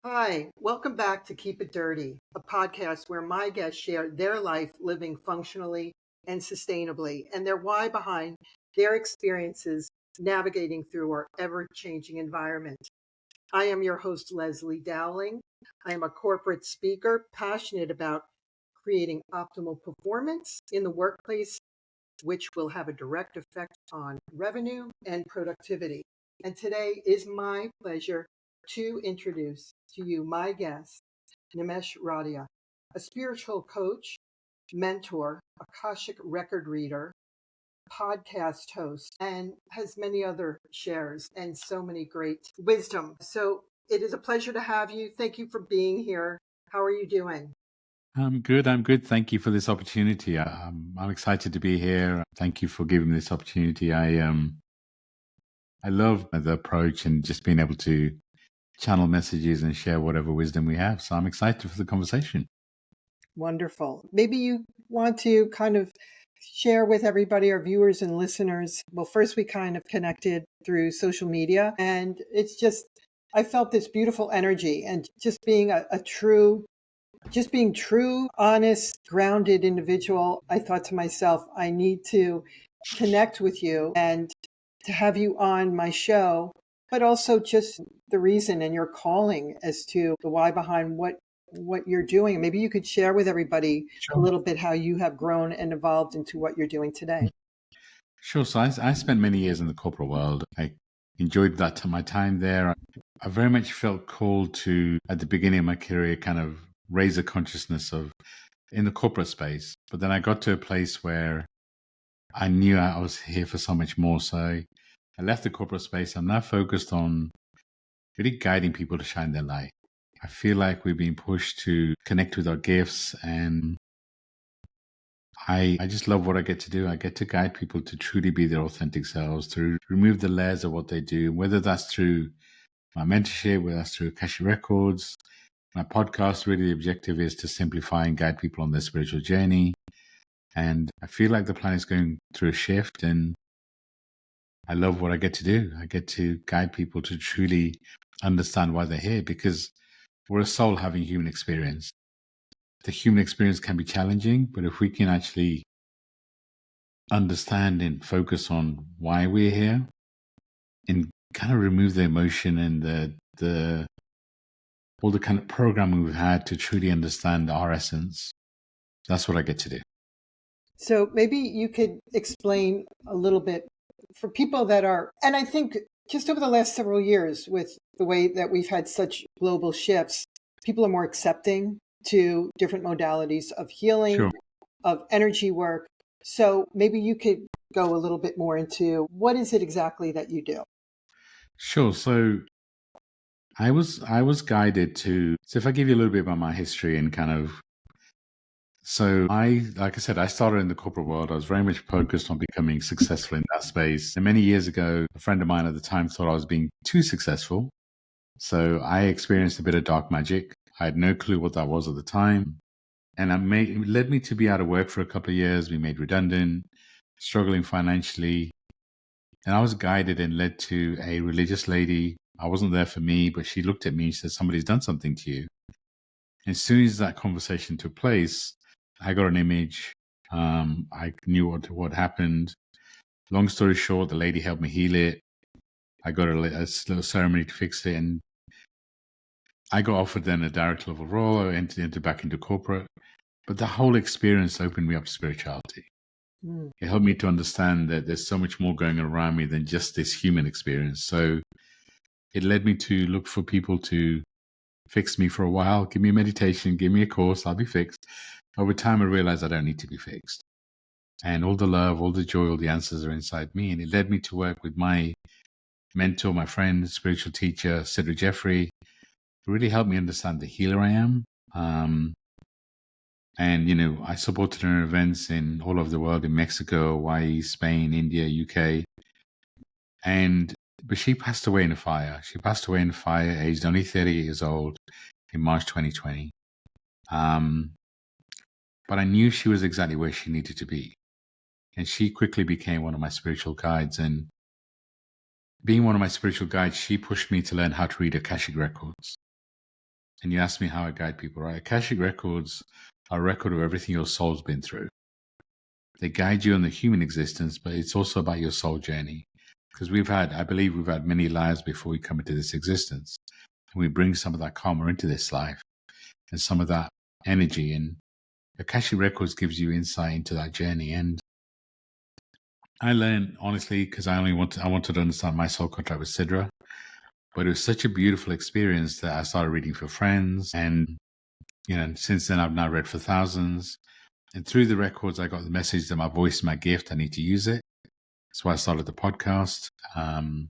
Hi, welcome back to Keep It Dirty, a podcast where my guests share their life living functionally and sustainably and their why behind their experiences navigating through our ever changing environment. I am your host, Leslie Dowling. I am a corporate speaker passionate about creating optimal performance in the workplace, which will have a direct effect on revenue and productivity. And today is my pleasure to introduce to you my guest, Nimesh Radia, a spiritual coach, mentor, Akashic record reader, podcast host, and has many other shares and so many great wisdom. So it is a pleasure to have you. Thank you for being here. How are you doing? I'm good. I'm good. Thank you for this opportunity. I'm excited to be here. Thank you for giving me this opportunity. I love the approach and just being able to channel messages and share whatever wisdom we have. So I'm excited for the conversation. Wonderful. Maybe you want to kind of share with everybody, our viewers and listeners. Well, first, we kind of connected through social media, and it's just, I felt this beautiful energy and just being just being true, honest, grounded individual. I thought to myself, I need to connect with you and to have you on my show, but also just the reason and your calling as to the why behind what you're doing. Maybe you could share with everybody a Sure. little bit how you have grown and evolved into what you're doing today. Sure. So I spent many years in the corporate world. I enjoyed my time there. I very much felt called to, at the beginning of my career, kind of raise a consciousness of in the corporate space. But then I got to a place where I knew I was here for so much more. So I left the corporate space. I'm now focused on really guiding people to shine their light. I feel like we're being pushed to connect with our gifts, and I just love what I get to do. I get to guide people to truly be their authentic selves, to remove the layers of what they do, whether that's through my mentorship, whether that's through Akashic Records. My podcast, really the objective is to simplify and guide people on their spiritual journey. And I feel like the planet's going through a shift, and I love what I get to do. I get to guide people to truly understand why they're here, because we're a soul having human experience. The human experience can be challenging, but if we can actually understand and focus on why we're here and kind of remove the emotion and the all the kind of programming we've had to truly understand our essence, that's what I get to do. So maybe you could explain a little bit for people that are, and I think just over the last several years, with the way that we've had such global shifts, people are more accepting to different modalities of healing, Sure. of energy work. So maybe you could go a little bit more into what is it exactly that you do? Sure. So I was guided to, so if I give you a little bit about my history and kind of, so like I said, I started in the corporate world. I was very much focused on becoming successful in that space. And many years ago, a friend of mine at the time thought I was being too successful. So I experienced a bit of dark magic. I had no clue what that was at the time. And it led me to be out of work for a couple of years, be made redundant, struggling financially. And I was guided and led to a religious lady. I wasn't there for me, but she looked at me and said, somebody's done something to you. And as soon as that conversation took place, I got an image. I knew what happened. Long story short, the lady helped me heal it. I got a little ceremony to fix it. And I got offered then a direct level role. I entered back into corporate. But the whole experience opened me up to spirituality. Mm. It helped me to understand that there's so much more going on around me than just this human experience. So it led me to look for people to fix me for a while. Give me a meditation, give me a course, I'll be fixed. Over time, I realized I don't need to be fixed. And all the love, all the joy, all the answers are inside me. And it led me to work with my mentor, my friend, spiritual teacher, Cedric Jeffrey, who really helped me understand the healer I am. And, I supported her events in all over the world, in Mexico, Hawaii, Spain, India, UK. But she passed away in a fire. She passed away in a fire, aged only 30 years old, in March 2020. But I knew she was exactly where she needed to be. And she quickly became one of my spiritual guides. And being one of my spiritual guides, she pushed me to learn how to read Akashic Records. and you asked me how I guide people, right? Akashic records are a record of everything your soul's been through. They guide you on the human existence, but it's also about your soul journey. Because I believe we've had many lives before we come into this existence. And we bring some of that karma into this life and some of that energy. And Akashic Records gives you insight into that journey. And I learned, honestly, because I wanted to understand my soul contract with Sidra. But it was such a beautiful experience that I started reading for friends. And, since then I've now read for thousands. And through the records, I got the message that my voice is my gift. I need to use it. That's why I started the podcast. And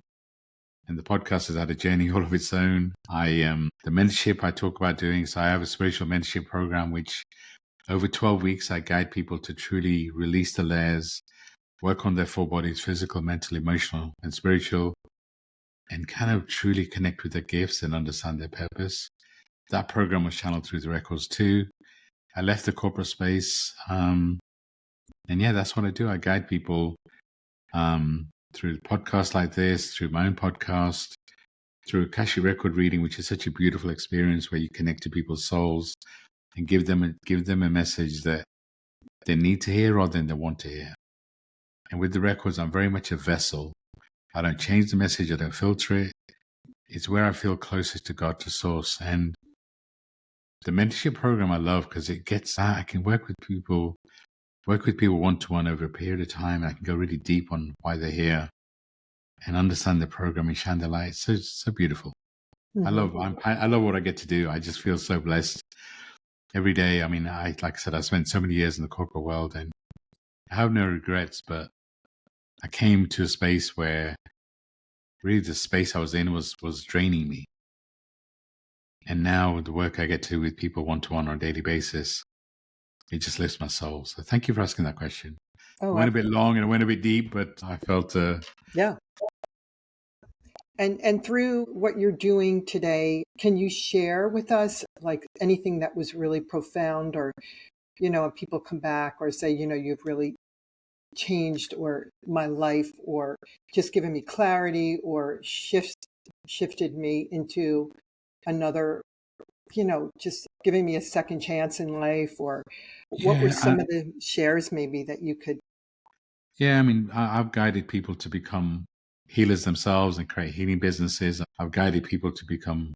the podcast has had a journey all of its own. The mentorship I talk about doing. So I have a spiritual mentorship program, which over 12 weeks, I guide people to truly release the layers, work on their four bodies, physical, mental, emotional, and spiritual, and kind of truly connect with their gifts and understand their purpose. That program was channeled through the records too. I left the corporate space. And yeah, that's what I do. I guide people through podcasts like this, through my own podcast, through Akashic record reading, which is such a beautiful experience where you connect to people's souls and give them a message that they need to hear or than they want to hear. And with the records, I'm very much a vessel. I don't change the message. I don't filter it. It's where I feel closest to God, to source. And the mentorship program I love because it gets that. I can work with people one-to-one over a period of time. I can go really deep on why they're here and understand the program and shine the light. It's so beautiful. Mm-hmm. I love what I get to do. I just feel so blessed every day. I mean, like I said, I spent so many years in the corporate world and I have no regrets, but I came to a space where really the space I was in was draining me. And now the work I get to with people one-to-one on a daily basis, it just lifts my soul. So thank you for asking that question. Oh, I went a bit long and I went a bit deep, but I felt yeah. And through what you're doing today, can you share with us like anything that was really profound, or people come back or say, you've really changed or my life, or just given me clarity, or shifted me into another, just giving me a second chance in life, or what were some of the shares maybe that you could? Yeah, I mean, I've guided people to become healers themselves and create healing businesses. I've guided people to become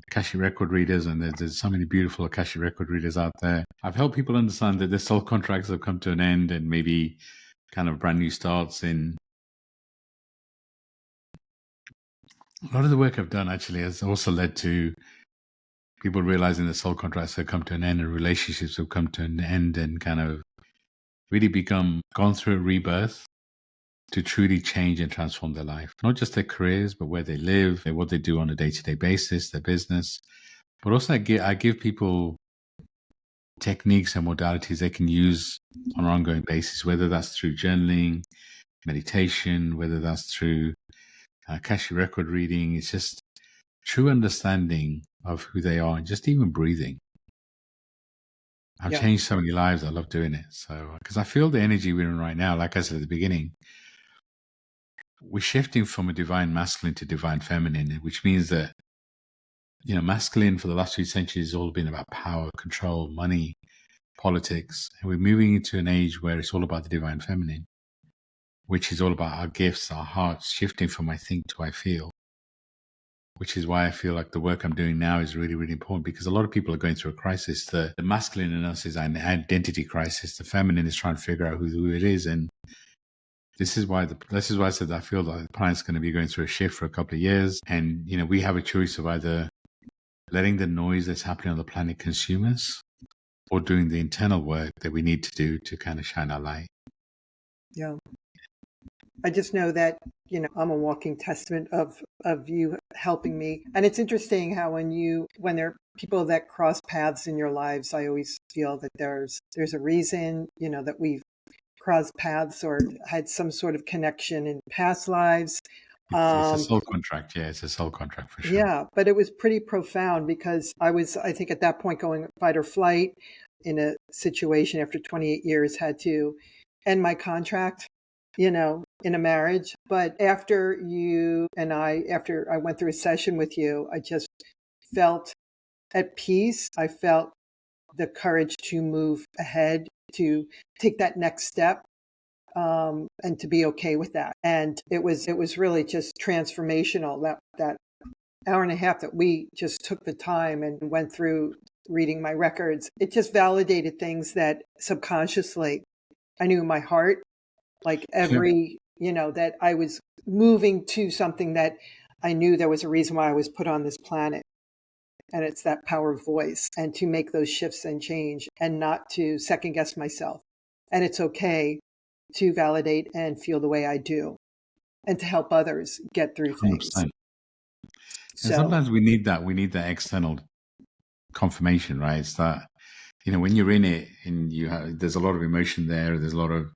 Akashic record readers, and there's so many beautiful Akashic record readers out there. I've helped people understand that their soul contracts have come to an end and maybe kind of brand new starts. In a lot of the work I've done actually has also led to people realizing that soul contracts have come to an end and relationships have come to an end and kind of really gone through a rebirth to truly change and transform their life. Not just their careers, but where they live, what they do on a day-to-day basis, their business. But also I give people techniques and modalities they can use on an ongoing basis, whether that's through journaling, meditation, whether that's through Akashic record reading. It's just true understanding of who they are and just even breathing. I've changed so many lives. I love doing it. So, because I feel the energy we're in right now, like I said at the beginning, we're shifting from a divine masculine to divine feminine, which means that, masculine for the last few centuries has all been about power, control, money, politics. And we're moving into an age where it's all about the divine feminine, which is all about our gifts, our hearts, shifting from I think to I feel, which is why I feel like the work I'm doing now is really, really important, because a lot of people are going through a crisis. The masculine in us is an identity crisis. The feminine is trying to figure out who it is. And this is why I said that I feel that the planet's going to be going through a shift for a couple of years. And, we have a choice of either letting the noise that's happening on the planet consume us or doing the internal work that we need to do to kind of shine our light. Yeah. I just know that, I'm a walking testament of you helping me. And it's interesting how when there are people that cross paths in your lives, I always feel that there's a reason, that we've crossed paths or had some sort of connection in past lives. It's a soul contract. Yeah, it's a soul contract for sure. Yeah, but it was pretty profound because I think at that point going fight or flight in a situation after 28 years, had to end my contract, in a marriage. But after I went through a session with you, I just felt at peace. I felt the courage to move ahead, to take that next step, and to be okay with that. And it was really just transformational. That hour and a half that we just took the time and went through reading my records, it just validated things that subconsciously I knew in my heart, like every, that I was moving to something that I knew there was a reason why I was put on this planet. And it's that power of voice, and to make those shifts and change and not to second guess myself. And it's okay to validate and feel the way I do, and to help others get through things. 100%. And So sometimes we need that external confirmation, right? It's that, when you're in it and there's a lot of emotion there, there's a lot of,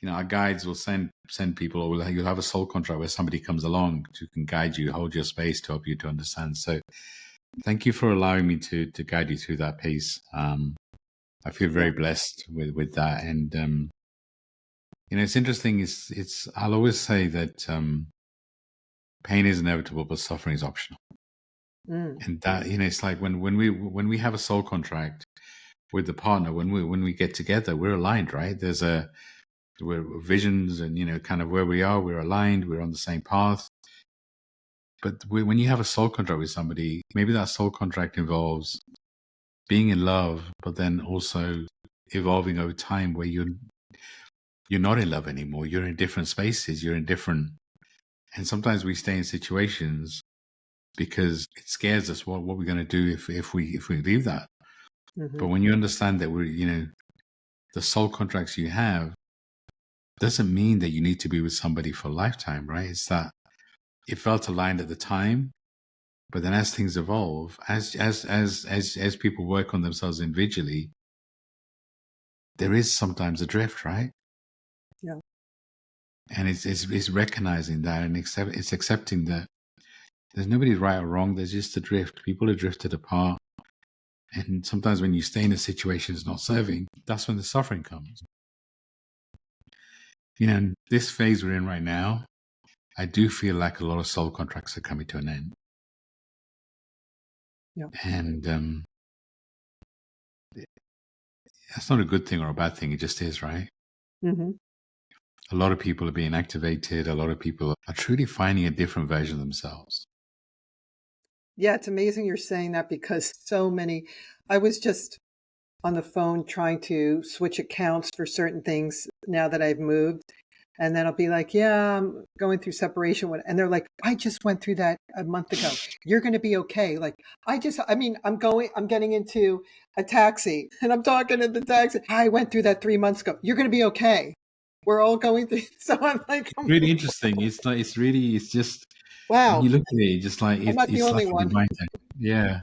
our guides will send people, or you'll have a soul contract where somebody comes along to can guide you, hold your space to help you to understand. So thank you for allowing me to guide you through that piece. I feel very blessed with that. And, it's interesting. I'll always say that pain is inevitable, but suffering is optional. And that, it's like when we have a soul contract with the partner, when we get together, we're aligned, right? We're visions and, kind of where we are, we're aligned, we're on the same path. But when you have a soul contract with somebody, maybe that soul contract involves being in love, but then also evolving over time where you're not in love anymore. You're in different spaces. And sometimes we stay in situations because it scares us what we're going to do if we leave that. But when you understand that the soul contracts you have doesn't mean that you need to be with somebody for a lifetime, right? It's that it felt aligned at the time, but then as things evolve, as people work on themselves individually, there is sometimes a drift, right? Yeah. And it's recognizing that, and it's accepting that there's nobody right or wrong. There's just a drift. People are drifted apart. And sometimes when you stay in a situation that's not serving, that's when the suffering comes. In this phase we're in right now, I do feel like a lot of soul contracts are coming to an end. Yeah. And that's not a good thing or a bad thing. It just is, right? Mm-hmm. A lot of people are being activated. A lot of people are truly finding a different version of themselves. Yeah, it's amazing you're saying that, because I was just on the phone trying to switch accounts for certain things now that I've moved. And then I'll be like, yeah, I'm going through separation. And they're like, I just went through that a month ago. You're going to be okay. Like, I'm getting into a taxi and I'm talking to the taxi. I went through that 3 months ago. You're going to be okay. We're all going through. So I'm like, it's really interesting. It's just, wow. When you look at it, just like, I'm not the only one. Yeah.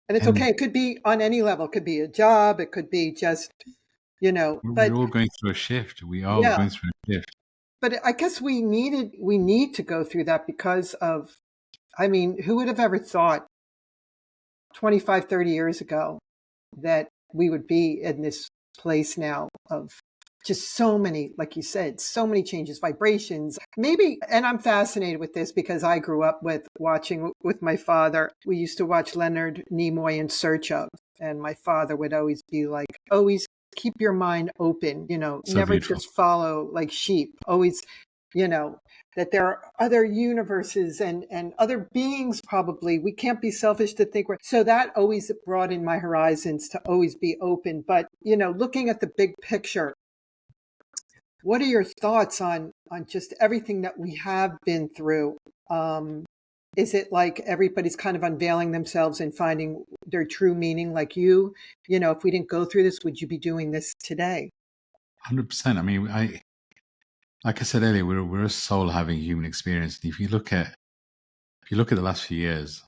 And it's okay. It could be on any level. It could be a job. It could be just, we're all going through a shift. We are going through a shift. But I guess we need to go through that because of, who would have ever thought 25, 30 years ago that we would be in this place now of just so many, like you said, so many changes, vibrations, maybe. And I'm fascinated with this because I grew up watching with my father. We used to watch Leonard Nimoy In Search Of, and my father would always be like, always keep your mind open, So never beautiful. just follow like sheep, always, that there are other universes and other beings. Probably we can't be selfish to think so that always broadened my horizons to always be open. But, looking at the big picture, what are your thoughts on just everything that we have been through? Is it like everybody's kind of unveiling themselves and finding their true meaning? Like if we didn't go through this, would you be doing this today? 100%. Like I said earlier, we're a soul having a human experience. And if you look at the last few years,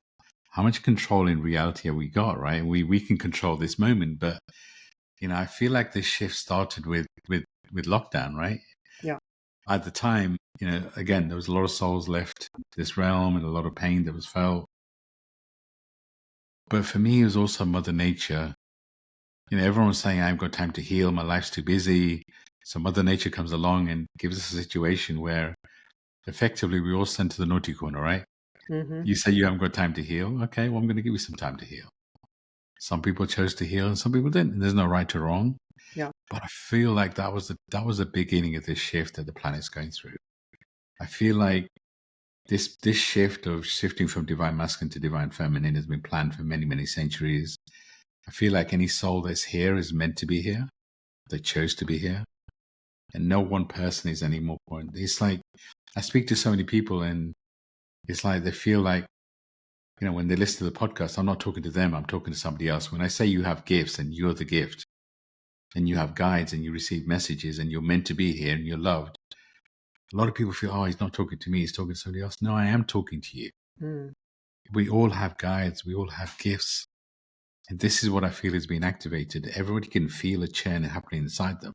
how much control in reality have we got, right? We can control this moment, but I feel like this shift started with lockdown, right? Yeah. At the time, again, there was a lot of souls left this realm and a lot of pain that was felt. But for me, it was also Mother Nature. Everyone was saying, I haven't got time to heal. My life's too busy. So Mother Nature comes along and gives us a situation where effectively we're all sent to the naughty corner, right? Mm-hmm. You say you haven't got time to heal. Okay, well, I'm going to give you some time to heal. Some people chose to heal and some people didn't. And there's no right or wrong. Yeah. But I feel like that was the beginning of this shift that the planet's going through. I feel like this shift of shifting from divine masculine to divine feminine has been planned for many, many centuries. I feel like any soul that's here is meant to be here. They chose to be here. And no one person is any more important. It's like I speak to so many people and it's like they feel like, when they listen to the podcast, I'm not talking to them, I'm talking to somebody else. When I say you have gifts and you're the gift, and you have guides and you receive messages and you're meant to be here and you're loved, a lot of people feel, oh, he's not talking to me, he's talking to somebody else. No, I am talking to you. Mm. We all have guides, we all have gifts. And this is what I feel is being activated. Everybody can feel a churn happening inside them.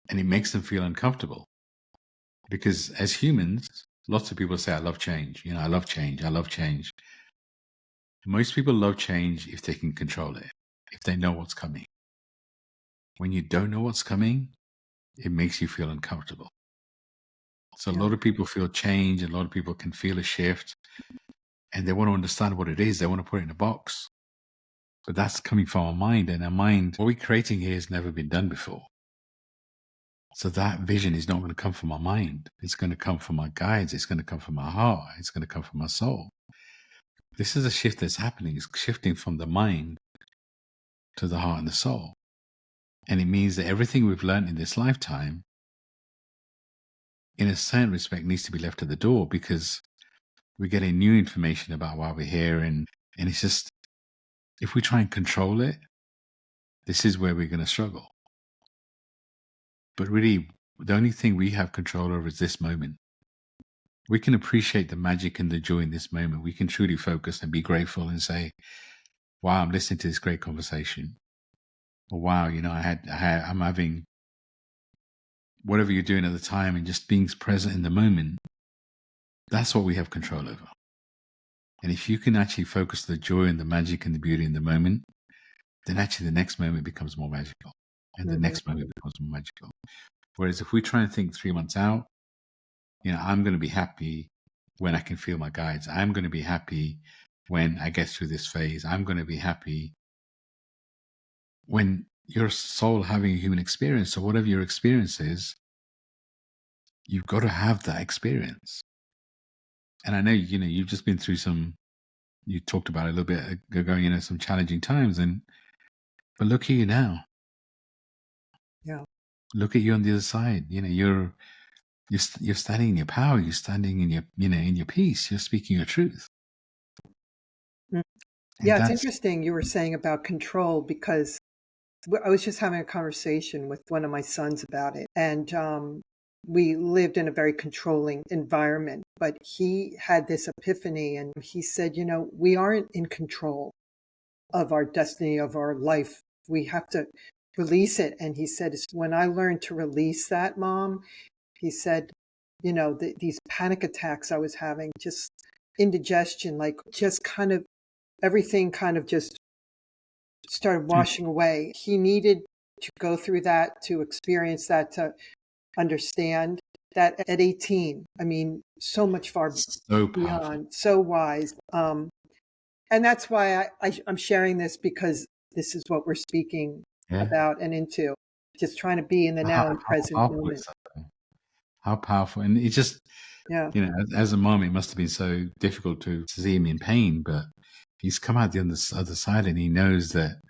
And it makes them feel uncomfortable. Because as humans, lots of people say, I love change. I love change. I love change. Most people love change if they can control it, if they know what's coming. When you don't know what's coming, it makes you feel uncomfortable. So a lot of people feel change, and a lot of people can feel a shift, and they want to understand what it is. They want to put it in a box. But that's coming from our mind, and our mind, what we're creating here has never been done before. So that vision is not going to come from our mind. It's going to come from our guides. It's going to come from our heart. It's going to come from our soul. This is a shift that's happening. It's shifting from the mind to the heart and the soul. And it means that everything we've learned in this lifetime, in a certain respect, needs to be left at the door, because we're getting new information about why we're here. And it's just, if we try and control it, this is where we're going to struggle. But really, the only thing we have control over is this moment. We can appreciate the magic and the joy in this moment. We can truly focus and be grateful and say, wow, I'm listening to this great conversation. Or wow, I'm having whatever you're doing at the time, and just being present in the moment. That's what we have control over. And if you can actually focus the joy and the magic and the beauty in the moment, then actually the next moment becomes more magical. And the next moment becomes more magical. Whereas if we try and think 3 months out, I'm going to be happy when I can feel my guides. I'm going to be happy when I get through this phase. I'm going to be happy when your soul having a human experience. So whatever your experience is, you've got to have that experience. And I know, you've just been through you talked about it a little bit ago, some challenging times. But look at you now. Yeah. Look at you on the other side. You're standing in your power. You're standing in your, in your peace. You're speaking your truth. Mm. And Yeah, it's interesting you were saying about control, because I was just having a conversation with one of my sons about it. And we lived in a very controlling environment, but he had this epiphany and he said, we aren't in control of our destiny, of our life. We have to release it. And he said, when I learned to release that, Mom, he said, these panic attacks I was having, just indigestion, like just kind of everything kind of just started washing away. He needed to go through that, to experience that, to understand that at 18. I mean, so much far so powerful. beyond, so wise. And that's why I'm sharing this, because this is what we're speaking about and into, just trying to be in the now and present moment. How powerful. And it just, as a mom, it must have been so difficult to see him in pain, but he's come out the other side, and he knows that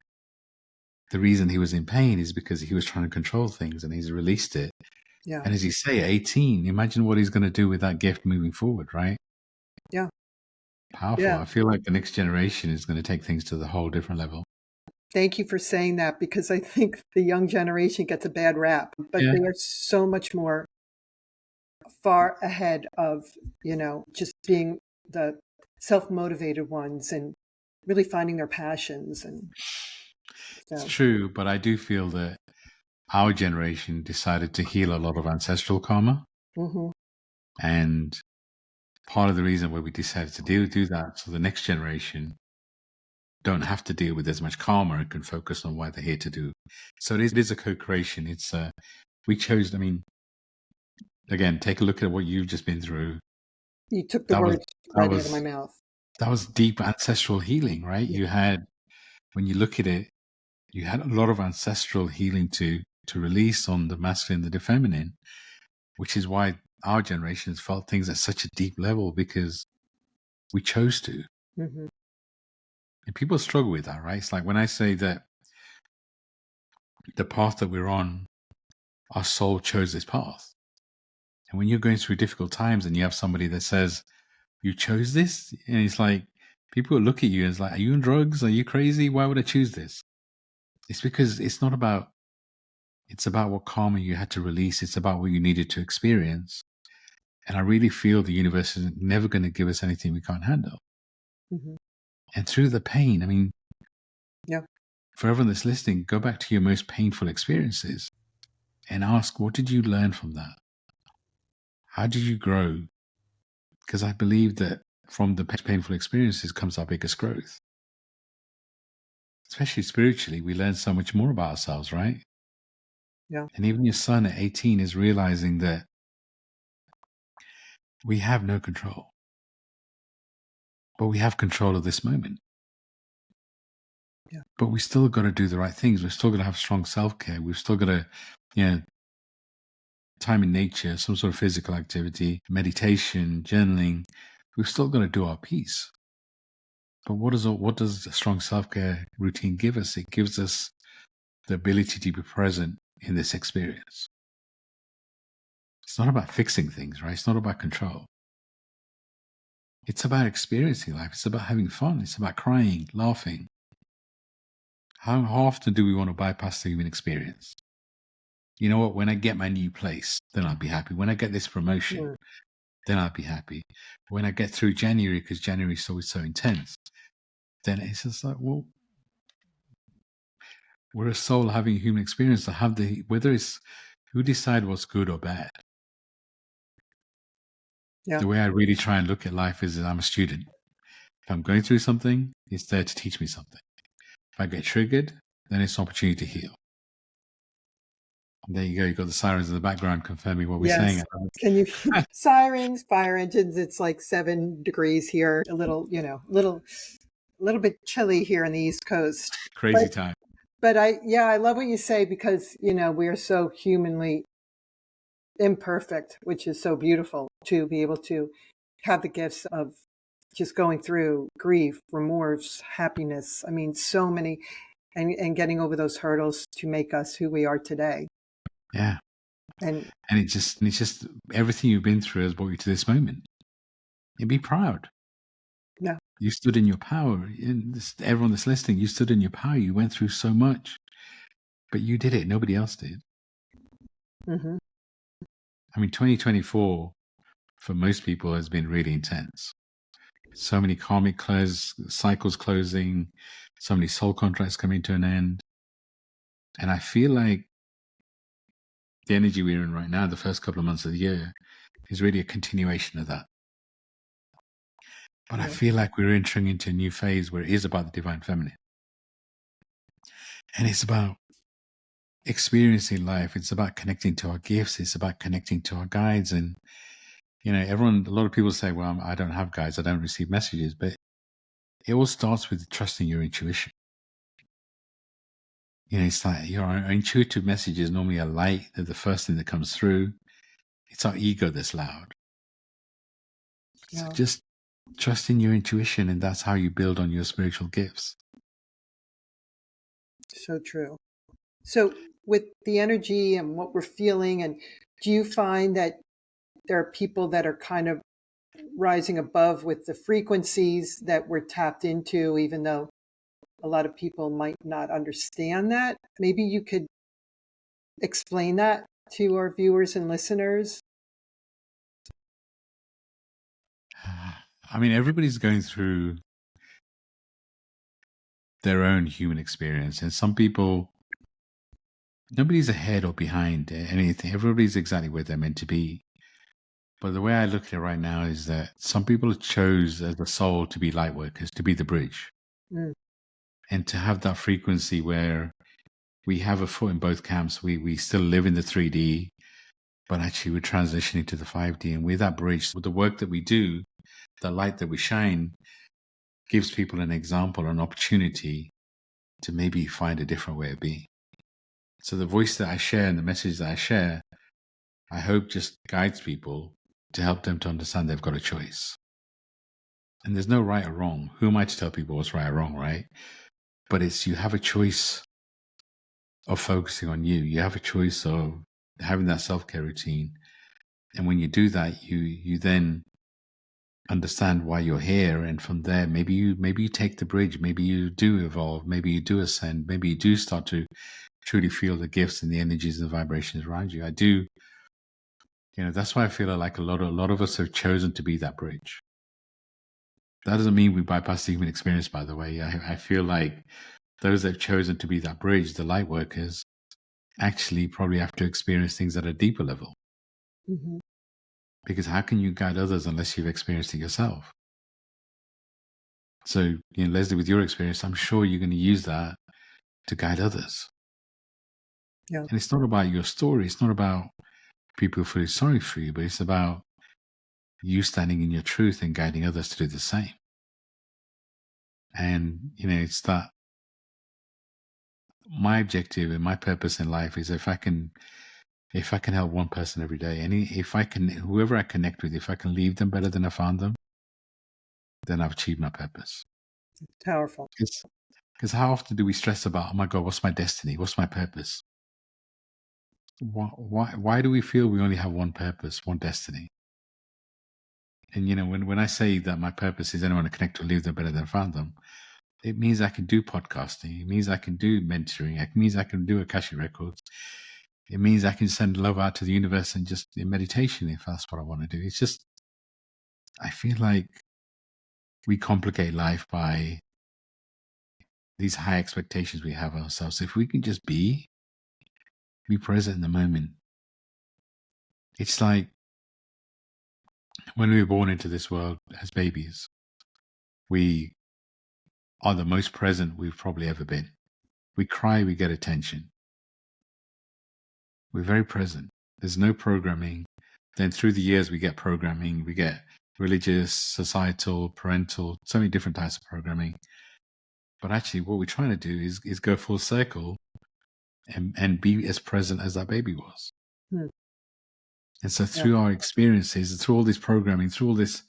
the reason he was in pain is because he was trying to control things, and he's released it. Yeah. And as you say, 18, imagine what he's going to do with that gift moving forward, right? Yeah. Powerful. Yeah. I feel like the next generation is going to take things to the whole different level. Thank you for saying that, because I think the young generation gets a bad rap, but they are so much more far ahead of, just being the self-motivated ones and really finding their passions. And It's true, but I do feel that our generation decided to heal a lot of ancestral karma. Mm-hmm. And part of the reason why we decided to do that, so the next generation don't have to deal with as much karma and can focus on what they're here to do. So it is a co-creation. It's we chose, again, take a look at what you've just been through. You took the That was words that right out of my was mouth. that was deep ancestral healing, right? Yeah. You had, when you look at it, you had a lot of ancestral healing to release on the masculine and the feminine, which is why our generation has felt things at such a deep level, because we chose to. Mm-hmm. And people struggle with that, right? It's like when I say that the path that we're on, our soul chose this path. And when you're going through difficult times and you have somebody that says, you chose this, and it's like, people look at you and it's like, are you on drugs? Are you crazy? Why would I choose this? It's because it's about what karma you had to release. It's about what you needed to experience. And I really feel the universe is never going to give us anything we can't handle. Mm-hmm. And through the pain, I mean, Yeah. for everyone that's listening, go back to your most painful experiences and ask, what did you learn from that? How did you grow? Because I believe that from the painful experiences comes our biggest growth. Especially spiritually, we learn so much more about ourselves, right? Yeah. And even your son at 18 is realizing that we have no control, but we have control of this moment. Yeah. But we still got to do the right things. We've still got to have strong self-care. We've still got to, time in nature, some sort of physical activity, meditation, journaling. We've still got to do our piece. But what does a strong self-care routine give us? It gives us the ability to be present in this experience. It's not about fixing things, right? It's not about control. It's about experiencing life. It's about having fun. It's about crying, laughing. How often do we want to bypass the human experience? You know what? When I get my new place, then I'll be happy. When I get this promotion, then I'll be happy. When I get through January, because January is always so intense, then it's just like, well, we're a soul having a human experience to have whether it's, who decide what's good or bad. Yeah. The way I really try and look at life is that I'm a student. If I'm going through something, it's there to teach me something. If I get triggered, then it's an opportunity to heal. And there you go. You've got the sirens in the background confirming what we're saying. Can you sirens, fire engines? It's like 7 degrees here. A little, little bit chilly here on the East Coast. Crazy time. But I love what you say, because, we are so humanly imperfect, which is so beautiful to be able to have the gifts of just going through grief, remorse, happiness. I mean, so many, and getting over those hurdles to make us who we are today. Yeah. And it's just everything you've been through has brought you to this moment. And be proud. Yeah. You stood in your power. Everyone that's listening, you stood in your power. You went through so much, but you did it. Nobody else did. Mm-hmm. I mean, 2024 for most people has been really intense. So many karmic cycles closing, so many soul contracts coming to an end. And I feel like the energy we're in right now, the first couple of months of the year, is really a continuation of that. But I feel like we're entering into a new phase where it is about the divine feminine. And it's about experiencing life. It's about connecting to our gifts. It's about connecting to our guides. And, a lot of people say, well, I don't have guides. I don't receive messages. But it all starts with trusting your intuition. It's like your intuitive message is normally a light, the first thing that comes through. It's our ego that's loud. So just trust in your intuition, and that's how you build on your spiritual gifts. So true. So with the energy and what we're feeling, and do you find that there are people that are kind of rising above with the frequencies that we're tapped into, even though a lot of people might not understand that? Maybe you could explain that to our viewers and listeners. I mean, everybody's going through their own human experience, and some people, nobody's ahead or behind anything. Everybody's exactly where they're meant to be. But the way I look at it right now is that some people chose as a soul to be light workers, to be the bridge, and to have that frequency where we have a foot in both camps. We still live in the 3D, but actually we're transitioning to the 5D. And with that bridge, with the work that we do, the light that we shine gives people an example, an opportunity to maybe find a different way of being. So the voice that I share and the message that I share, I hope just guides people to help them to understand they've got a choice. And there's no right or wrong. Who am I to tell people what's right or wrong, right? But it's, you have a choice of focusing on you. You have a choice of having that self-care routine. And when you do that, you then understand why you're here. And from there, maybe you take the bridge, maybe you do evolve, maybe you do ascend, maybe you do start to truly feel the gifts and the energies and the vibrations around you. I do, that's why I feel like a lot of us have chosen to be that bridge. That doesn't mean we bypass the human experience, by the way. I feel like those that have chosen to be that bridge, the light workers, actually probably have to experience things at a deeper level. Mm-hmm. Because how can you guide others unless you've experienced it yourself? So, Leslie, with your experience, I'm sure you're going to use that to guide others. Yeah. And it's not about your story. It's not about people feeling sorry for you, but it's about you standing in your truth and guiding others to do the same. And, it's that my objective and my purpose in life is if I can help one person every day, whoever I connect with, if I can leave them better than I found them, then I've achieved my purpose. Powerful. Because how often do we stress about, oh my God, what's my destiny? What's my purpose? Why do we feel we only have one purpose, one destiny? And when I say that my purpose is anyone to connect or leave them better than I found them, it means I can do podcasting. It means I can do mentoring. It means I can do Akashic records. It means I can send love out to the universe and just in meditation if that's what I want to do. It's just, I feel like we complicate life by these high expectations we have of ourselves. If we can just be present in the moment. It's like when we were born into this world as babies, we are the most present we've probably ever been. We cry, we get attention. We're very present. There's no programming. Then through the years, we get programming. We get religious, societal, parental, so many different types of programming. But actually, what we're trying to do is go full circle and be as present as that baby was. Hmm. And so through our experiences, through all this programming, through all this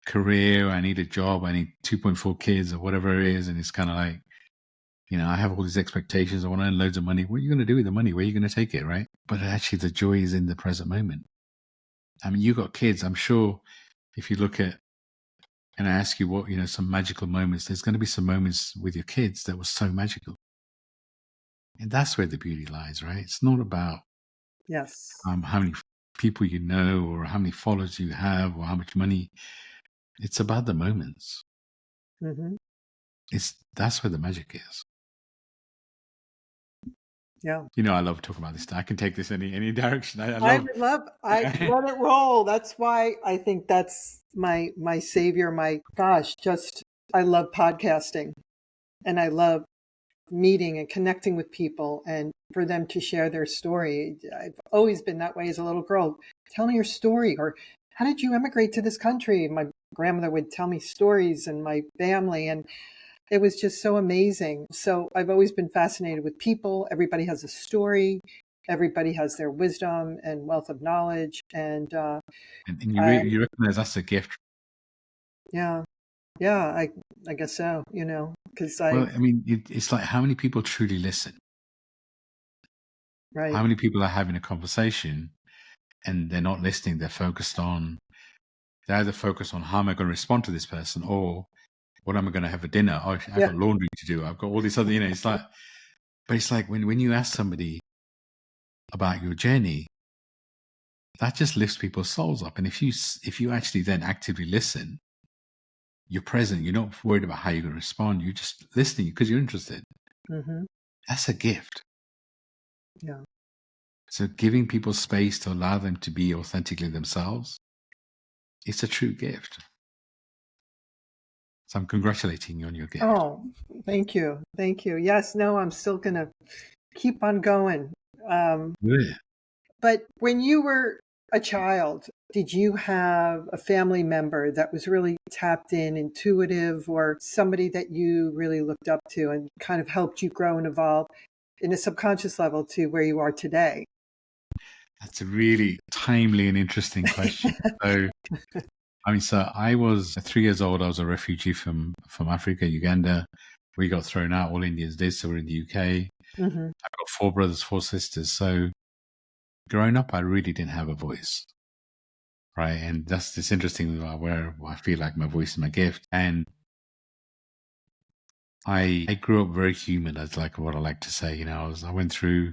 career, I need a job, I need 2.4 kids or whatever it is. And it's kind of like, I have all these expectations. I want to earn loads of money. What are you going to do with the money? Where are you going to take it, right? But actually the joy is in the present moment. I mean, you got kids. I'm sure if you look at, and I ask you what, some magical moments, there's going to be some moments with your kids that were so magical. And that's where the beauty lies, right? It's not about how many people you know or how many followers you have or how much money. It's about the moments. Mm-hmm. That's where the magic is. Yeah. I love talking about this stuff. I can take this any direction. I I let it roll. That's why I think that's my savior. My gosh, I love podcasting, and I love meeting and connecting with people and for them to share their story. I've always been that way as a little girl. Tell me your story, or how did you immigrate to this country? My grandmother would tell me stories and my family, and it was just so amazing. So I've always been fascinated with people. Everybody has a story. Everybody has their wisdom and wealth of knowledge. And you recognize that's a gift. Yeah. I guess so, because it's like how many people truly listen? Right. How many people are having a conversation and they're not listening? They're either focused on how am I going to respond to this person or what am I going to have for dinner? Oh, I've got laundry to do. I've got all this other, it's like, but it's like when you ask somebody about your journey, that just lifts people's souls up. And if you actually then actively listen, you're present. You're not worried about how you're going to respond. You're just listening because you're interested. Mm-hmm. That's a gift. Yeah. So giving people space to allow them to be authentically themselves, it's a true gift. So I'm congratulating you on your gift. Oh, thank you. Thank you. Yes, no, I'm still going to keep on going. Yeah. But when you were a child, did you have a family member that was really tapped in, intuitive, or somebody that you really looked up to and kind of helped you grow and evolve in a subconscious level to where you are today? That's a really timely and interesting question. So, I mean, so I was 3 years old. I was a refugee from Africa, Uganda. We got thrown out. All Indians did. So we're in the UK. Mm-hmm. I've got 4 brothers, 4 sisters. So growing up, I really didn't have a voice, right? And that's this interesting where I feel like my voice is my gift. And I grew up very human, as like what I like to say. I went through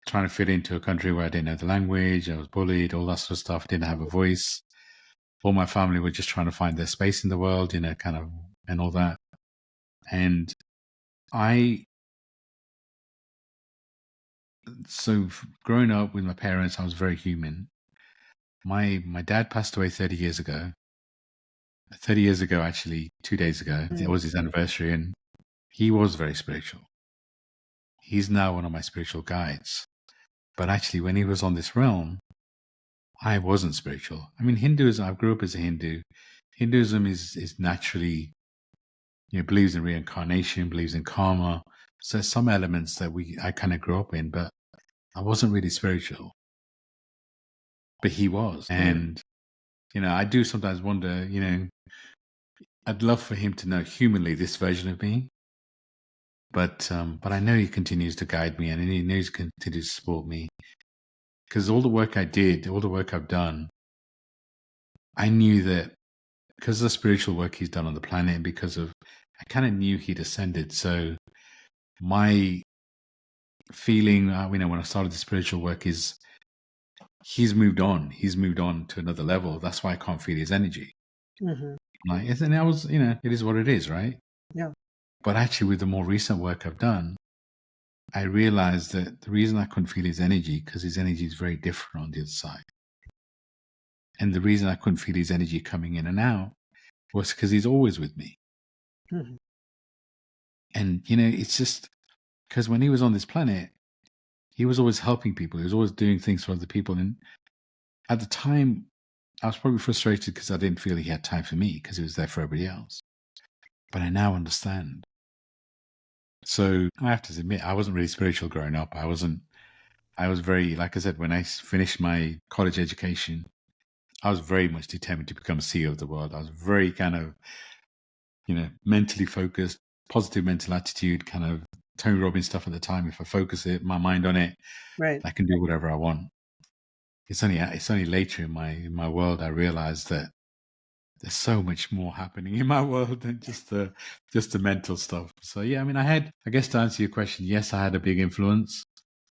trying to fit into a country where I didn't know the language. I was bullied, all that sort of stuff. Didn't have a voice. All my family were just trying to find their space in the world, kind of, and all that. And I, so growing up with my parents, I was very human. My dad passed away 30 years ago. 30 years ago, actually, 2 days ago, it was his anniversary, and he was very spiritual. He's now one of my spiritual guides. But actually, when he was on this realm, I wasn't spiritual. I mean, Hinduism, I grew up as a Hindu. Hinduism is naturally, believes in reincarnation, believes in karma. So some elements that I kind of grew up in, but I wasn't really spiritual. But he was. And, I do sometimes wonder, I'd love for him to know humanly this version of me. But I know he continues to guide me, and he knows he continues to support me. Because all the work I did, all the work I've done, I knew that because of the spiritual work he's done on the planet, and I kind of knew he'd ascended. So my feeling, when I started the spiritual work, is he's moved on. He's moved on to another level. That's why I can't feel his energy. Mm-hmm. And I was, it is what it is, right? Yeah. But actually, with the more recent work I've done, I realized that the reason I couldn't feel his energy, because his energy is very different on the other side. And the reason I couldn't feel his energy coming in and out was because he's always with me. Mm-hmm. And, it's just because when he was on this planet, he was always helping people. He was always doing things for other people. And at the time, I was probably frustrated because I didn't feel he had time for me because he was there for everybody else. But I now understand. So I have to admit, I wasn't really spiritual growing up. I was very, like I said, when I finished my college education, I was very much determined to become CEO of the world. I was very kind of, mentally focused, positive mental attitude, kind of Tony Robbins stuff at the time. If I focus my mind on it, Right. I can do whatever I want. It's only later in my world I realized that there's so much more happening in my world than just the mental stuff. So yeah, I mean, I guess to answer your question, yes, I had a big influence.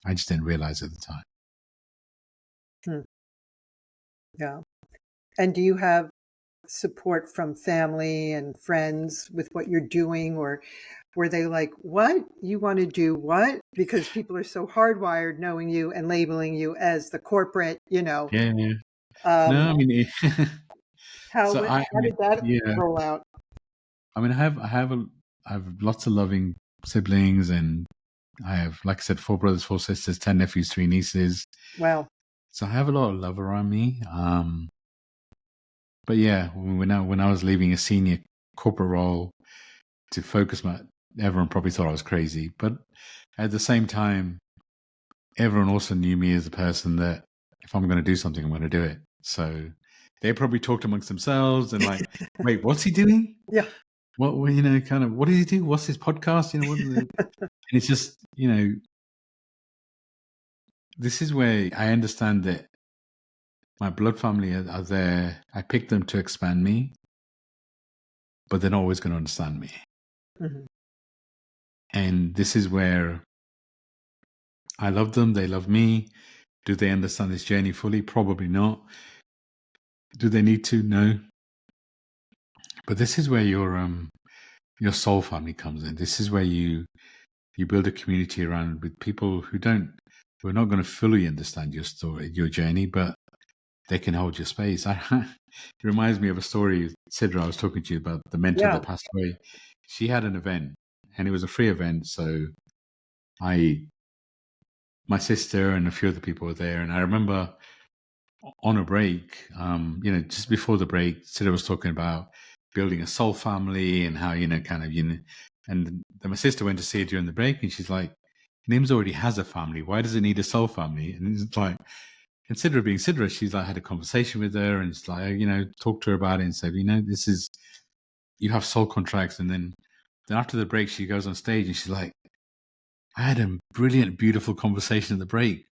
I just didn't realize at the time. Yeah. And do you have support from family and friends with what you're doing, or were they like, what, you want to do what? Because people are so hardwired knowing you and labeling you as the corporate, Yeah, yeah. No, um I mean, how so how did that yeah, roll out? I mean, I have lots of loving siblings, and I have, like I said, 4 brothers, 4 sisters, 10 nephews, 3 nieces. Wow. So I have a lot of love around me. But yeah, when I was leaving a senior corporate role to focus everyone probably thought I was crazy. But at the same time, everyone also knew me as a person that if I'm going to do something, I'm going to do it. So they probably talked amongst themselves and like, wait, what's he doing? Yeah. What, kind of, what did he do? What's his podcast? And it's just, this is where I understand that my blood family are there. I picked them to expand me, but they're not always going to understand me. Mm-hmm. And this is where I love them. They love me. Do they understand this journey fully? Probably not. Do they need to? No. But this is where your soul family comes in. This is where you build a community around with people who are not going to fully understand your story, your journey, but they can hold your space. It reminds me of a story, Sidra, I was talking to you about the mentor Yeah. that passed away. She had an event, and it was a free event. So I my sister and a few other people were there. And I remember on a break, just before the break, Sida was talking about building a soul family and how, and then my sister went to see her during the break and she's like, Nims already has a family. Why does it need a soul family? And it's like, and Sidra being Sidra, she's like, had a conversation with her and it's like, talked to her about it and said, you have soul contracts. And then after the break, she goes on stage and she's like, I had a brilliant, beautiful conversation at the break.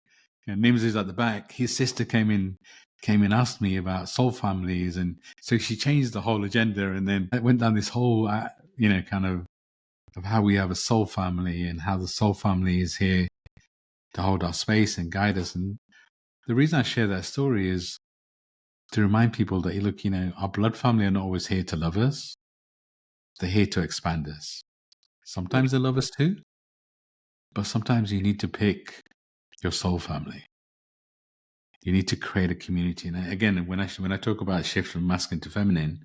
And Nims is at the back. His sister came in, asked me about soul families. And so she changed the whole agenda. And then it went down this whole, kind of how we have a soul family and how the soul family is here to hold our space and guide us. And the reason I share that story is to remind people that, look, our blood family are not always here to love us. They're here to expand us. Sometimes they love us too, but sometimes you need to pick your soul family. You need to create a community. And again, when I talk about shift from masculine to feminine,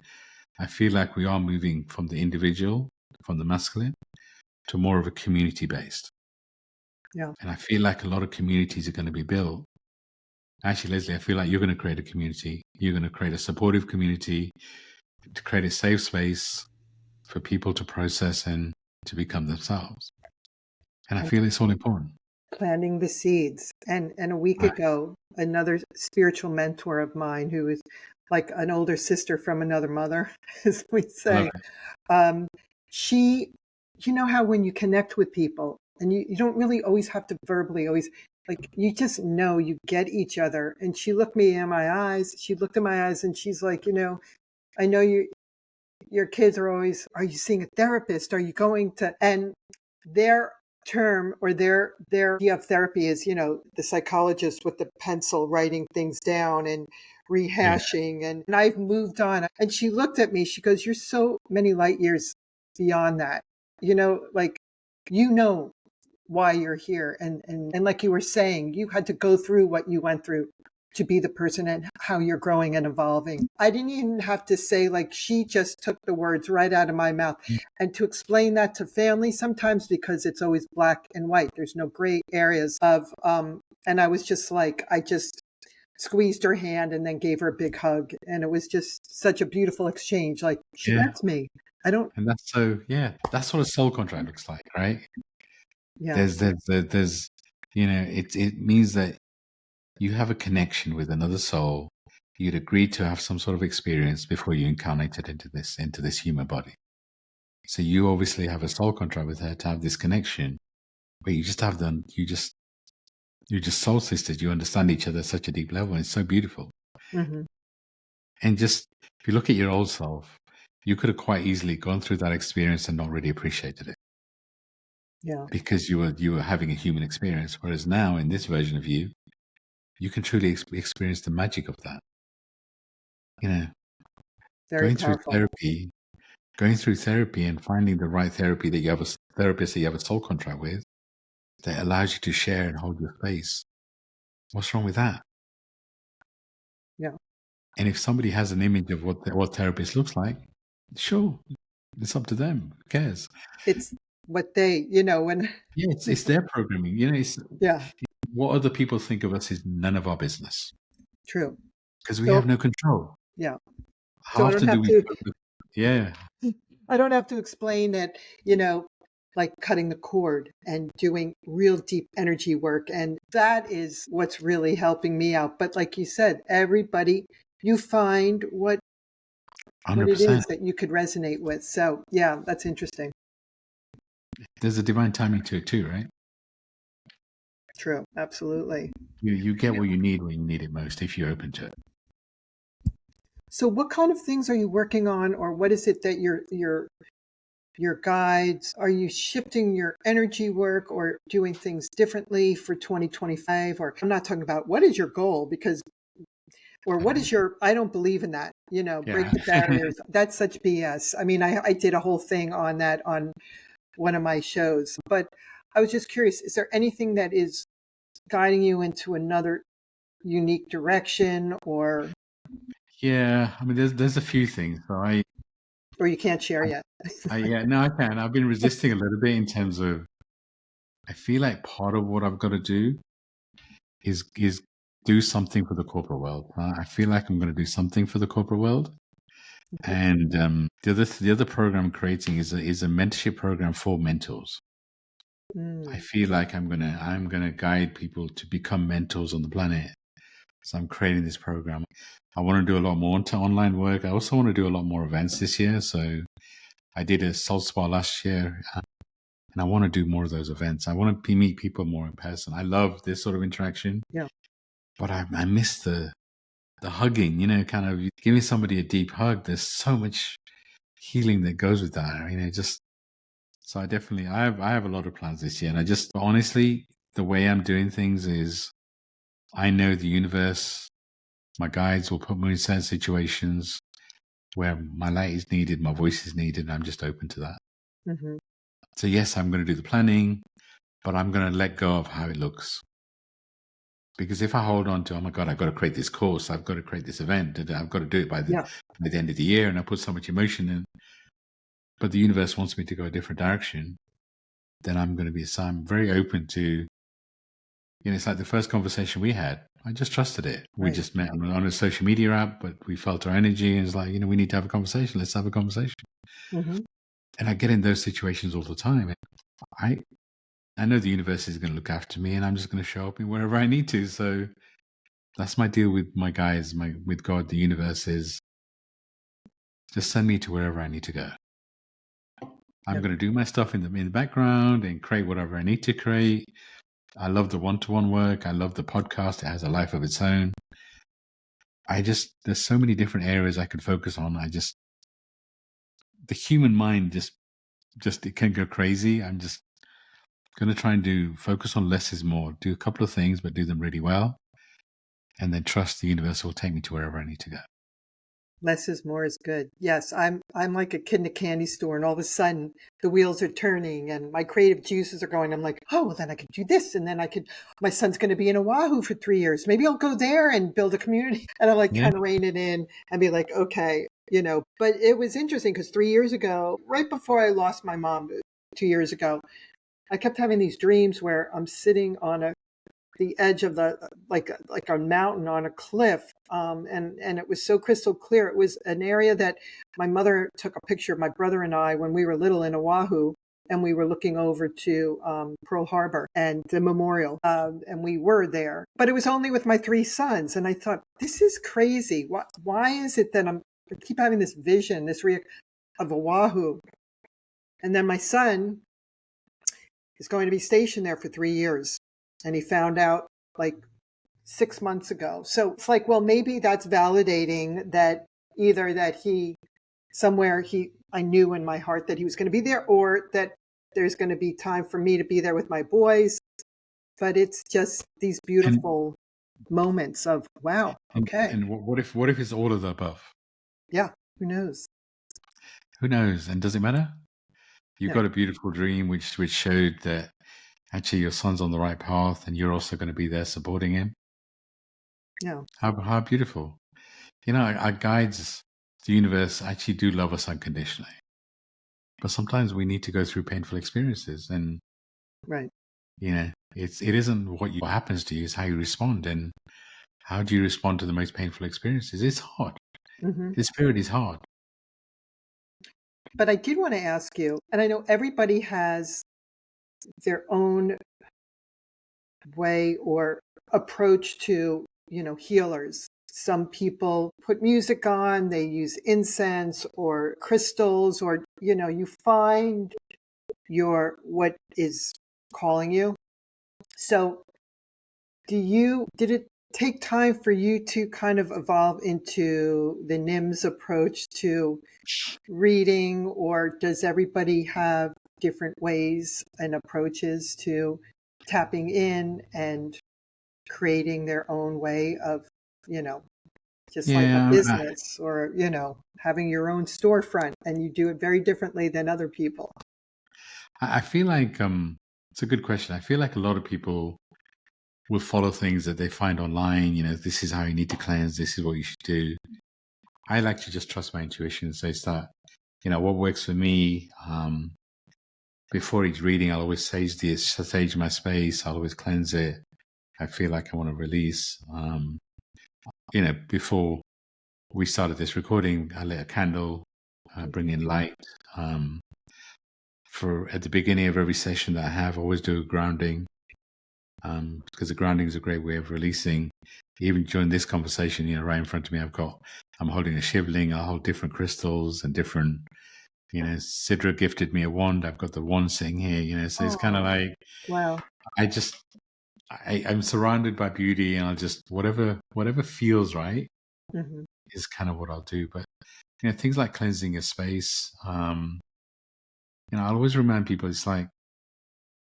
I feel like we are moving from the individual, from the masculine, to more of a community-based. Yeah. And I feel like a lot of communities are going to be built. Actually, Leslie, I feel like you're going to create a community. You're going to create a supportive community to create a safe space for people to process and to become themselves. And I feel it's all important. Planting the seeds. And a week ago, another spiritual mentor of mine who is like an older sister from another mother, as we say, she, you know how when you connect with people and you don't really always have to verbally always, like, you just know you get each other. And she looked me in my eyes. She looked in my eyes and she's like, I know your kids are always, are you seeing a therapist? Are you going to, and their term or their idea of therapy is, the psychologist with the pencil writing things down and rehashing. And I've moved on. And she looked at me, she goes, you're so many light years beyond that, why you're here. And like you were saying, you had to go through what you went through to be the person and how you're growing and evolving. I didn't even have to say, like, she just took the words right out of my mouth. And to explain that to family sometimes, because it's always black and white, there's no gray areas of, and I was just like, I just squeezed her hand and then gave her a big hug. And it was just such a beautiful exchange. Like, she gets me. I don't. And that's that's what a soul contract looks like, right? Yeah. There's, it means that you have a connection with another soul. You'd agreed to have some sort of experience before you incarnated into this human body. So you obviously have a soul contract with her to have this connection, but you just have done, you're just soul sisters. You understand each other at such a deep level. And it's so beautiful. Mm-hmm. And just, if you look at your old self, you could have quite easily gone through that experience and not really appreciated it. Yeah. Because you were having a human experience. Whereas now in this version of you, you can truly experience the magic of that. Very going powerful. through therapy and finding the right therapy that you have a therapist that you have a soul contract with that allows you to share and hold your space. What's wrong with that? Yeah. And if somebody has an image of what therapist looks like, sure, it's up to them. Who cares? It's what they, when. Yeah, it's their programming. What other people think of us is none of our business. True. Because we have no control. Yeah. How often do we? Yeah. I don't have to explain that, like cutting the cord and doing real deep energy work. And that is what's really helping me out. But like you said, everybody, you find what 100%. it is that you could resonate with. So yeah, that's interesting. There's a divine timing to it too, right? True. Absolutely. You get what you need when you need it most if you're open to it. So what kind of things are you working on, or what is it that your guides, are you shifting your energy work or doing things differently for 2025? Or I'm not talking about what is your goal, or what is your, I don't believe in that, break the barriers. That's such BS. I mean, I did a whole thing on that on one of my shows, but I was just curious, is there anything that is guiding you into another unique direction, or? Yeah, I mean, there's a few things. So or you can't share yet? I can. I've been resisting a little bit in terms of, I feel like part of what I've got to do is do something for the corporate world. I feel like I'm going to do something for the corporate world. Okay. And the other program I'm creating is a mentorship program for mentors. I feel like I'm gonna guide people to become mentors on the planet. So I'm creating this program. I want to do a lot more online work. I also want to do a lot more events this year. So I did a Soul Spa last year, and I want to do more of those events. I want to meet people more in person. I love this sort of interaction. Yeah. But I miss the hugging, kind of giving somebody a deep hug. There's so much healing that goes with that. I mean, so I have a lot of plans this year. And I just, honestly, the way I'm doing things is I know the universe, my guides will put me in certain situations where my light is needed, my voice is needed, and I'm just open to that. Mm-hmm. So yes, I'm going to do the planning, but I'm going to let go of how it looks. Because if I hold on to, oh my God, I've got to create this course, I've got to create this event, and I've got to do it by the end of the year, and I put so much emotion in, but the universe wants me to go a different direction, then I'm going to be, so I'm very open to, it's like the first conversation we had. I just trusted it. We just met on a social media app, but we felt our energy and it's like, we need to have a conversation. Let's have a conversation. Mm-hmm. And I get in those situations all the time. I know the universe is going to look after me and I'm just going to show up in wherever I need to. So that's my deal with my guys, with God, the universe is just send me to wherever I need to go. I'm going to do my stuff in the background and create whatever I need to create. I love the one-to-one work. I love the podcast. It has a life of its own. There's so many different areas I could focus on. The human mind just it can go crazy. I'm just going to try and focus on less is more. Do a couple of things, but do them really well. And then trust the universe will take me to wherever I need to go. Less is more is good. Yes, I'm like a kid in a candy store, and all of a sudden the wheels are turning, and my creative juices are going. I'm like, oh, well, then I could do this, and then my son's going to be in Oahu for 3 years. Maybe I'll go there and build a community. And I'm like trying to rein it in and be like, okay, But it was interesting because 3 years ago, right before I lost my mom 2 years ago, I kept having these dreams where I'm sitting on the edge of like a mountain on a cliff, and it was so crystal clear. It was an area that my mother took a picture of my brother and I when we were little in Oahu, and we were looking over to Pearl Harbor and the memorial, and we were there. But it was only with my 3 sons, and I thought, this is crazy. Why is it that I keep having this vision, of Oahu, and then my son is going to be stationed there for 3 years. And he found out like 6 months ago. So it's like, well, maybe that's validating that either that I knew in my heart that he was going to be there, or that there's going to be time for me to be there with my boys. But it's just these beautiful moments of, wow, okay. And what if it's all of the above? Yeah, who knows? Who knows? And does it matter? You've got a beautiful dream which showed that actually your son's on the right path and you're also going to be there supporting him. Yeah. How beautiful. Our guides, the universe, actually do love us unconditionally. But sometimes we need to go through painful experiences, and it isn't what happens to you, it's how you respond. And how do you respond to the most painful experiences? It's hard. Mm-hmm. The spirit is hard. But I did want to ask you, and I know everybody has their own way or approach to, healers. Some people put music on, they use incense or crystals, or, you find what is calling you. So did it take time for you to kind of evolve into the NIMS approach to reading, or does everybody have different ways and approaches to tapping in and creating their own way of, just like a business, or, having your own storefront, and you do it very differently than other people? I feel like it's a good question. I feel like a lot of people will follow things that they find online. This is how you need to cleanse. This is what you should do. I like to just trust my intuition and say, what works for me. Before each reading, I'll always sage my space. I'll always cleanse it. I feel like I want to release. Before we started this recording, I lit a candle, bring in light. For at the beginning of every session that I have, I always do a grounding, because the grounding is a great way of releasing. Even during this conversation, right in front of me, I'm holding a shivling. I hold different crystals and different, Sidra gifted me a wand. I've got the wand sitting here, so it's kind of like, wow. I'm surrounded by beauty, and I'll just, whatever feels right Mm-hmm. is kind of what I'll do. But, things like cleansing a space, I'll always remind people, it's like,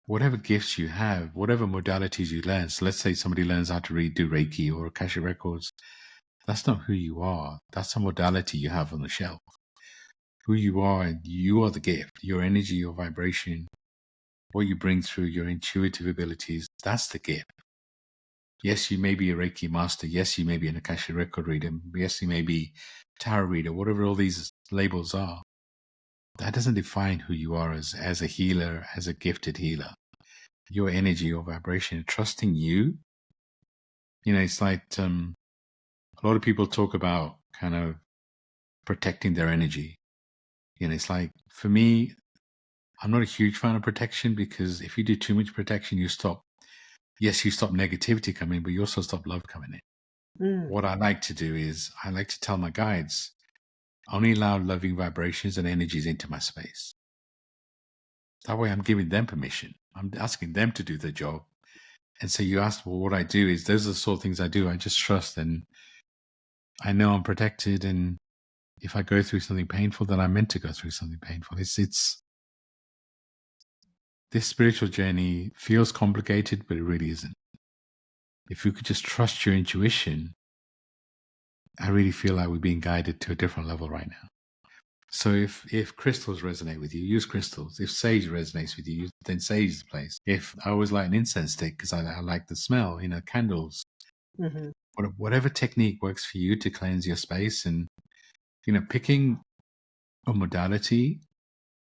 whatever gifts you have, whatever modalities you learn. So let's say somebody learns how to do Reiki or Akashic Records. That's not who you are. That's a modality you have on the shelf. Who you are the gift. Your energy, your vibration, what you bring through, your intuitive abilities, that's the gift. Yes, you may be a Reiki master. Yes, you may be an Akashic Record reader. Yes, you may be a tarot reader, whatever all these labels are. That doesn't define who you are as a healer, as a gifted healer. Your energy, your vibration, trusting you. It's like a lot of people talk about kind of protecting their energy. It's like, for me, I'm not a huge fan of protection, because if you do too much protection, you stop negativity coming, but you also stop love coming in. Mm. What I like to do is I like to tell my guides, only allow loving vibrations and energies into my space. That way I'm giving them permission. I'm asking them to do their job. And so you asked, well, what I do is, those are the sort of things I do. I just trust, and I know I'm protected. And if I go through something painful, then I'm meant to go through something painful. It's this spiritual journey feels complicated, but it really isn't. If you could just trust your intuition, I really feel like we're being guided to a different level right now. So if crystals resonate with you, use crystals. If sage resonates with you, then sage is the place. If I always like an incense stick because I like the smell, candles, Mm-hmm. whatever technique works for you to cleanse your space. And, picking a modality.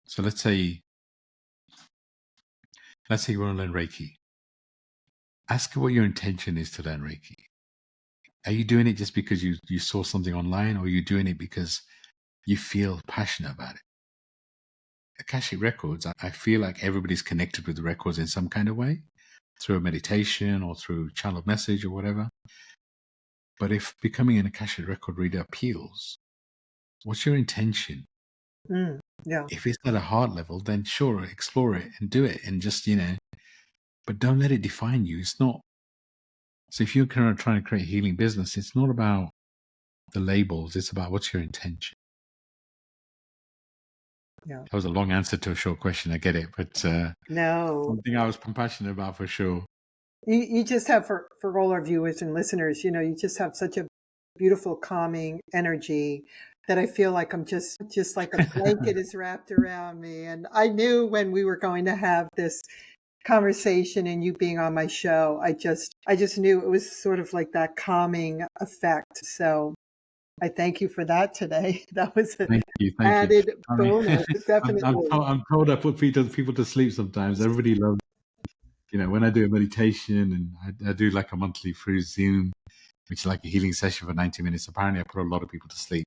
So let's say you want to learn Reiki. Ask what your intention is to learn Reiki. Are you doing it just because you saw something online, or are you doing it because you feel passionate about it? Akashic Records, I feel like everybody's connected with the records in some kind of way, through a meditation or through channeled message or whatever. But if becoming an Akashic Record reader appeals, what's your intention? Yeah. If it's at a heart level, then sure, explore it and do it, and just, but don't let it define you. It's not. So if you're kind of trying to create a healing business, it's not about the labels. It's about what's your intention. Yeah. That was a long answer to a short question. I get it. But No, something I was passionate about for sure. you just have, for all our viewers and listeners, you just have such a beautiful, calming energy that I feel like I'm just like a blanket is wrapped around me. And I knew when we were going to have this conversation and you being on my show, I just knew it was sort of like that calming effect. So I thank you for that today. That was an Thank you. added I mean, bonus, definitely. I'm told I put people to sleep sometimes. Everybody loves, when I do a meditation, and I do like a monthly through Zoom, which is like a healing session for 90 minutes. Apparently I put a lot of people to sleep.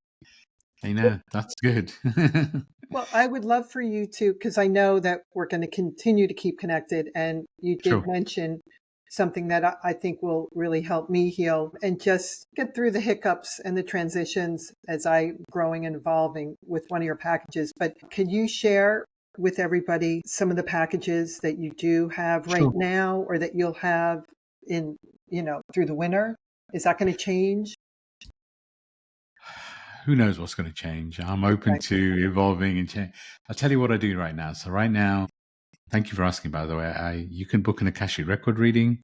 That's good. Well, I would love for you to, because I know that we're going to continue to keep connected. And you did Sure. mention something that I think will really help me heal and just get through the hiccups and the transitions as I growing and evolving with one of your packages. But can you share with everybody some of the packages that you do have right Sure. now, or that you'll have in, through the winter? Is that going to change? Who knows what's going to change? I'm open to evolving and change. I'll tell you what I do right now. So right now, thank you for asking, by the way. You can book an Akashic record reading.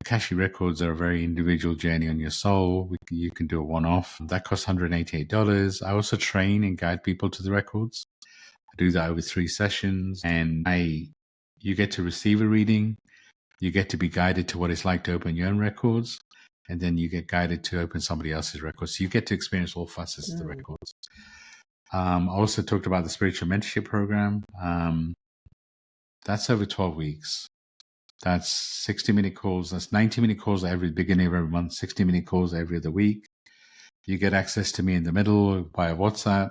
Akashic records are a very individual journey on your soul. You can do a one-off. That costs $188. I also train and guide people to the records. I do that over 3 sessions, and you get to receive a reading. You get to be guided to what it's like to open your own records, and then you get guided to open somebody else's records. So you get to experience all facets of the records. I also talked about the spiritual mentorship program. That's over 12 weeks. That's 60-minute calls. That's 90-minute calls every beginning of every month, 60-minute calls every other week. You get access to me in the middle via WhatsApp.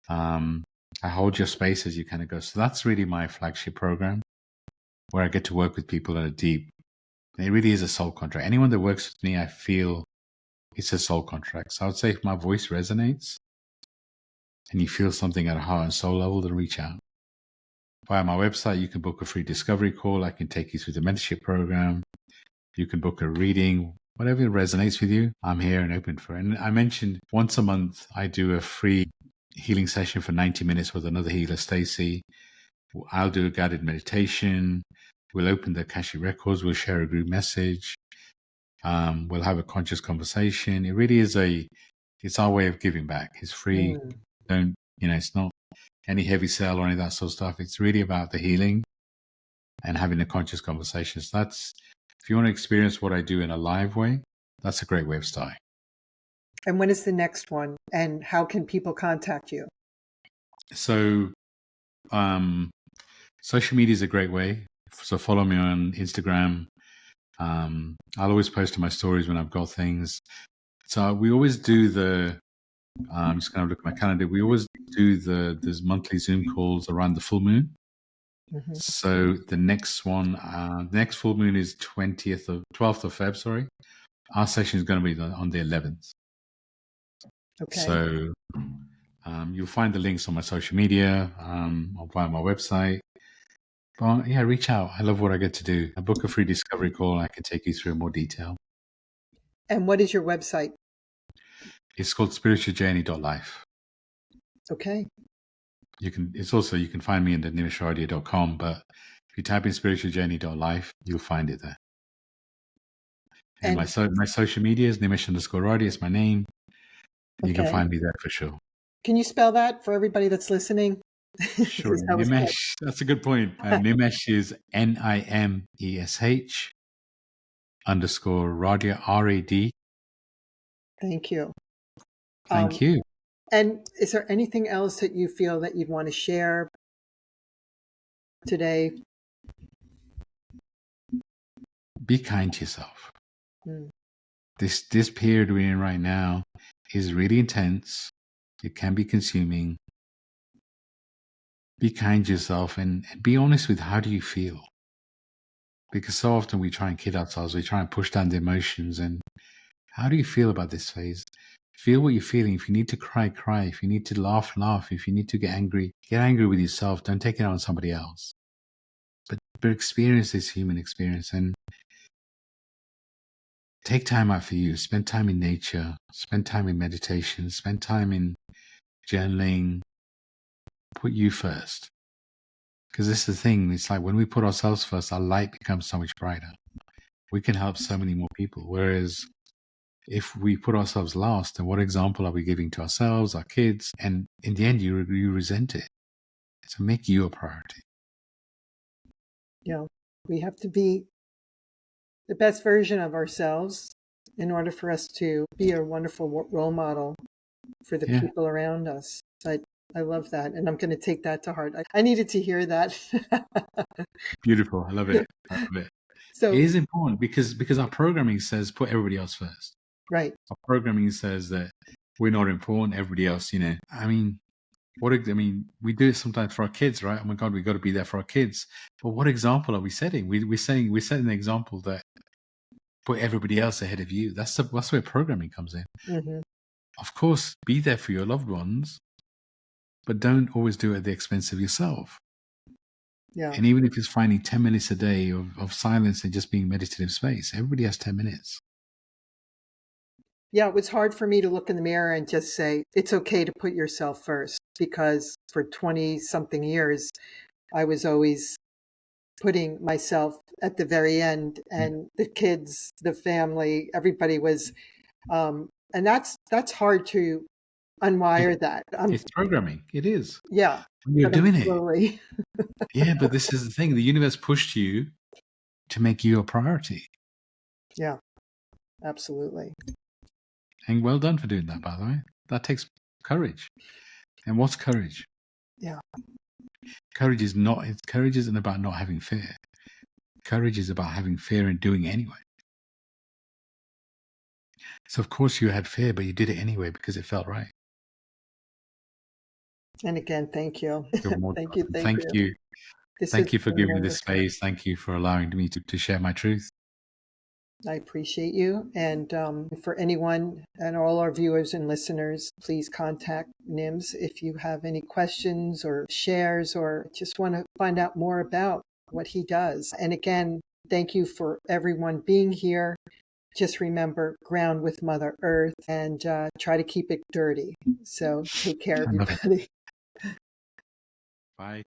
I hold your space as you kind of go. So that's really my flagship program, where I get to work with people that are deep. And it really is a soul contract. Anyone that works with me, I feel it's a soul contract. So I would say if my voice resonates and you feel something at a heart and soul level, then reach out. Via my website, you can book a free discovery call. I can take you through the mentorship program. You can book a reading, whatever resonates with you. I'm here and open for it. And I mentioned once a month, I do a free healing session for 90 minutes with another healer, Stacey. I'll do a guided meditation. We'll open the Akashic records. We'll share a group message. We'll have a conscious conversation. It really is it's our way of giving back. It's free. It's not any heavy sell or any of that sort of stuff. It's really about the healing and having a conscious conversation. So if you want to experience what I do in a live way, that's a great way of starting. And when is the next one? And how can people contact you? So, social media is a great way. So follow me on Instagram. I'll always post to my stories when I've got things. So we always do I'm just going to look at my calendar. We always do there's monthly Zoom calls around the full moon. Mm-hmm. So the next full moon is 12th of Feb, sorry. Our session is going to be on the 11th. Okay. So you'll find the links on my social media, or via my website. But yeah, reach out. I love what I get to do. I book a free discovery call. I can take you through more detail. And what is your website? It's called spiritualjourney.life. Okay. You can find me at nimeshradia.com, but if you type in spiritualjourney.life, you'll find it there. And my social media is Nimesh_Radia. It's my name. You can find me there for sure. Can you spell that for everybody that's listening? Sure. Nimesh, that's a good point. Nimesh is NIMESH _Radia, RAD. Thank you. Thank you. And is there anything else that you feel that you'd want to share today? Be kind to yourself. This period we're in right now is really intense. It can be consuming. Be kind to yourself and be honest with how do you feel. Because so often we try and kid ourselves. We try and push down the emotions. And how do you feel about this phase? Feel what you're feeling. If you need to cry, cry. If you need to laugh, laugh. If you need to get angry with yourself. Don't take it out on somebody else. But experience this human experience and take time out for you. Spend time in nature. Spend time in meditation. Spend time in journaling. Put you first. Because this is the thing. It's like when we put ourselves first, our light becomes so much brighter. We can help so many more people. Whereas if we put ourselves last, then what example are we giving to ourselves, our kids? And in the end, you resent it. So make you a priority. Yeah, we have to be the best version of ourselves in order for us to be a wonderful role model for the people around us. I love that. And I'm going to take that to heart. I needed to hear that. Beautiful. I love it. So it is important because our programming says put everybody else first. Right. Our programming says that we're not important. Everybody else, we do it sometimes for our kids, right? Oh my God, we got to be there for our kids. But what example are we setting? We're setting an example that put everybody else ahead of you. That's where programming comes in. Mm-hmm. Of course, be there for your loved ones, but don't always do it at the expense of yourself. Yeah. And even if it's finding 10 minutes a day of silence and just being meditative space, everybody has 10 minutes. Yeah, it was hard for me to look in the mirror and just say, it's okay to put yourself first, because for 20-something years, I was always putting myself at the very end, and the kids, the family, everybody was, and that's hard to unwire that. It's programming. It is. Yeah. You're doing it. Yeah, but this is the thing. The universe pushed you to make you a priority. Yeah, absolutely. And well done for doing that, by the way. That takes courage. And what's courage? Yeah. Courage isn't about not having fear. Courage is about having fear and doing anyway. So of course you had fear, but you did it anyway because it felt right. And again, thank you. You're more Thank you. thank you. This has Thank you for been giving me this wonderful. space. Thank you for allowing me to share my truth. I appreciate you. And for anyone and all our viewers and listeners, please contact NIMS if you have any questions or shares or just want to find out more about what he does. And again, thank you for everyone being here. Just remember, ground with Mother Earth and try to keep it dirty. So take care, I love it. everybody. Bye.